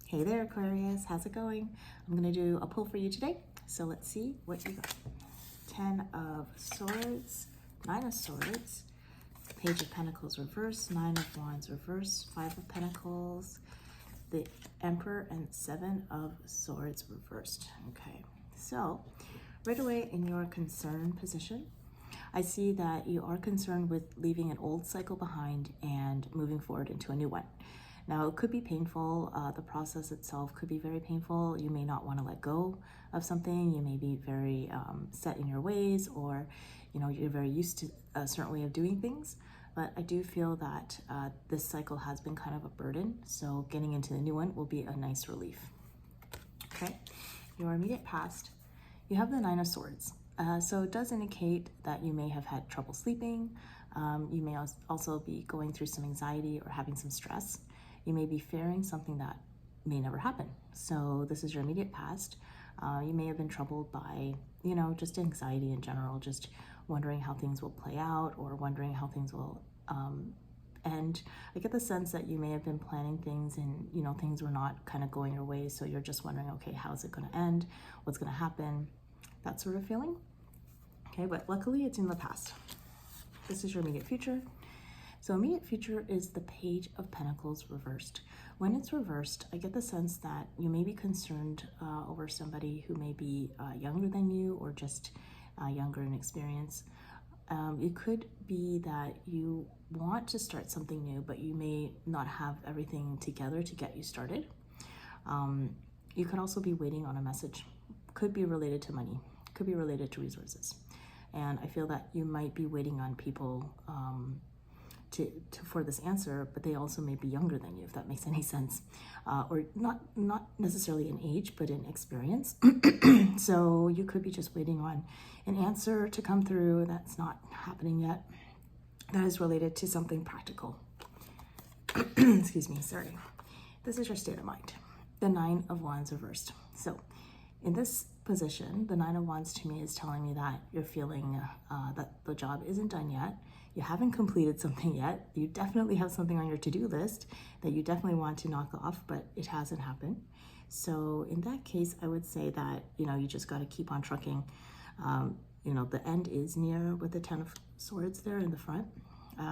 Hey there, Aquarius. How's it going? I'm going to do a pull for you today. So let's see what you got. 10 of Swords, 9 of Swords, Page of Pentacles reversed, 9 of Wands reversed, 5 of Pentacles, the Emperor, and 7 of Swords reversed. Okay, so right away in your concern position, I see that you are concerned with leaving an old cycle behind and moving forward into a new one. Now, it could be painful. The process itself could be very painful. You may not want to let go of something. You may be very set in your ways, or you're very used to a certain way of doing things. But I do feel that this cycle has been kind of a burden. So getting into the new one will be a nice relief. Okay, your immediate past, you have the 9 of Swords. So it does indicate that you may have had trouble sleeping. You may also be going through some anxiety or having some stress. You may be fearing something that may never happen. So this is your immediate past. You may have been troubled by, just anxiety in general, just wondering how things will play out or wondering how things will end. I get the sense that you may have been planning things and, things were not kind of going your way. So you're just wondering, okay, how's it going to end? What's going to happen? That sort of feeling. Okay, but luckily it's in the past. This is your immediate future. So immediate future is the Page of Pentacles reversed. When it's reversed, I get the sense that you may be concerned over somebody who may be younger than you or just younger in experience. It could be that you want to start something new, but you may not have everything together to get you started. You could also be waiting on a message. Could be related to money, could be related to resources. And I feel that you might be waiting on people for this answer, but they also may be younger than you, if that makes any sense, or not necessarily in age, but in experience. So you could be just waiting on an answer to come through that's not happening yet. That is related to something practical. Excuse me, sorry. This is your state of mind. The 9 of Wands reversed. So in this position, the 9 of Wands to me is telling me that you're feeling that the job isn't done yet. You haven't completed something yet. You definitely have something on your to-do list that you definitely want to knock off, but it hasn't happened. So in that case, I would say that, you just got to keep on trucking. The end is near with the 10 of Swords there in the front,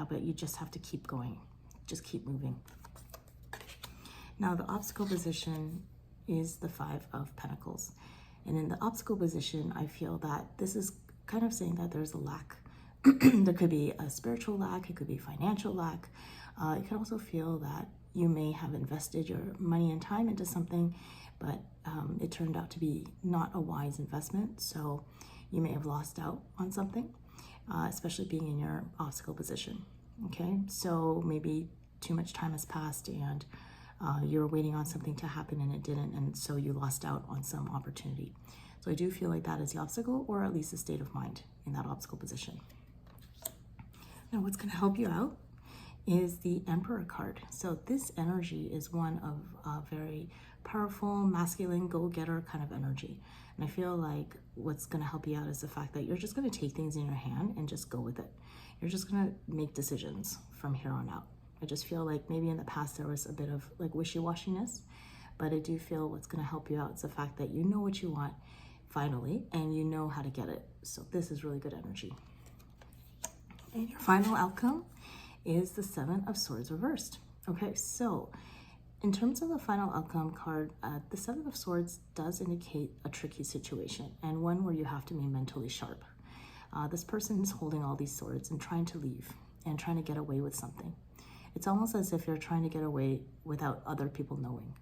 but you just have to keep going. Just keep moving. Now, the obstacle position is the 5 of Pentacles. And in the obstacle position, I feel that this is kind of saying that there's a lack. There could be a spiritual lack, it could be financial lack. You could also feel that you may have invested your money and time into something, but it turned out to be not a wise investment. So you may have lost out on something, especially being in your obstacle position. Okay, so maybe too much time has passed and you were waiting on something to happen and it didn't, and so you lost out on some opportunity. So I do feel like that is the obstacle, or at least the state of mind in that obstacle position. Now, what's going to help you out is the Emperor card. So this energy is one of a very powerful, masculine, go-getter kind of energy. And I feel like what's going to help you out is the fact that you're just going to take things in your hand and just go with it. You're just going to make decisions from here on out. I just feel like maybe in the past there was a bit of like wishy-washiness, but I do feel what's going to help you out is the fact that you know what you want finally, and you know how to get it. So this is really good energy. And your final outcome is the 7 of Swords reversed. Okay, so in terms of the final outcome card, the 7 of Swords does indicate a tricky situation and one where you have to be mentally sharp. This person is holding all these swords and trying to leave and trying to get away with something. It's almost as if you're trying to get away without other people knowing.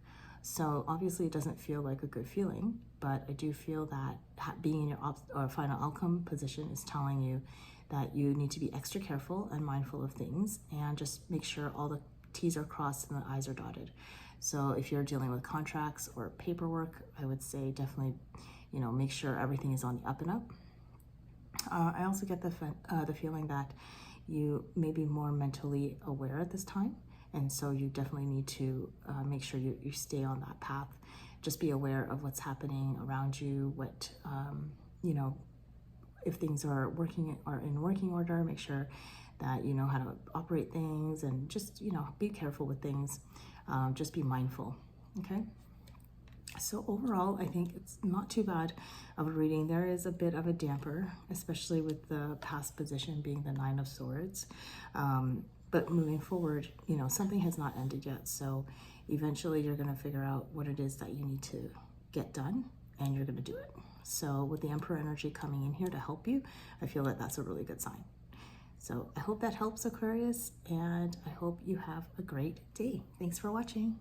So obviously it doesn't feel like a good feeling, but I do feel that being in your final outcome position is telling you that you need to be extra careful and mindful of things and just make sure all the T's are crossed and the I's are dotted. So if you're dealing with contracts or paperwork, I would say definitely, make sure everything is on the up and up. I also get the feeling that you may be more mentally aware at this time. And so you definitely need to make sure you stay on that path. Just be aware of what's happening around you, what, if things are in working order, make sure that you know how to operate things, and just, be careful with things. Just be mindful. Okay. So overall, I think it's not too bad of a reading. There is a bit of a damper, especially with the past position being the Nine of Swords. But moving forward, you know, something has not ended yet. So eventually you're going to figure out what it is that you need to get done, and you're going to do it. So with the Emperor energy coming in here to help you, I feel that that's a really good sign. So I hope that helps, Aquarius, and I hope you have a great day. Thanks for watching.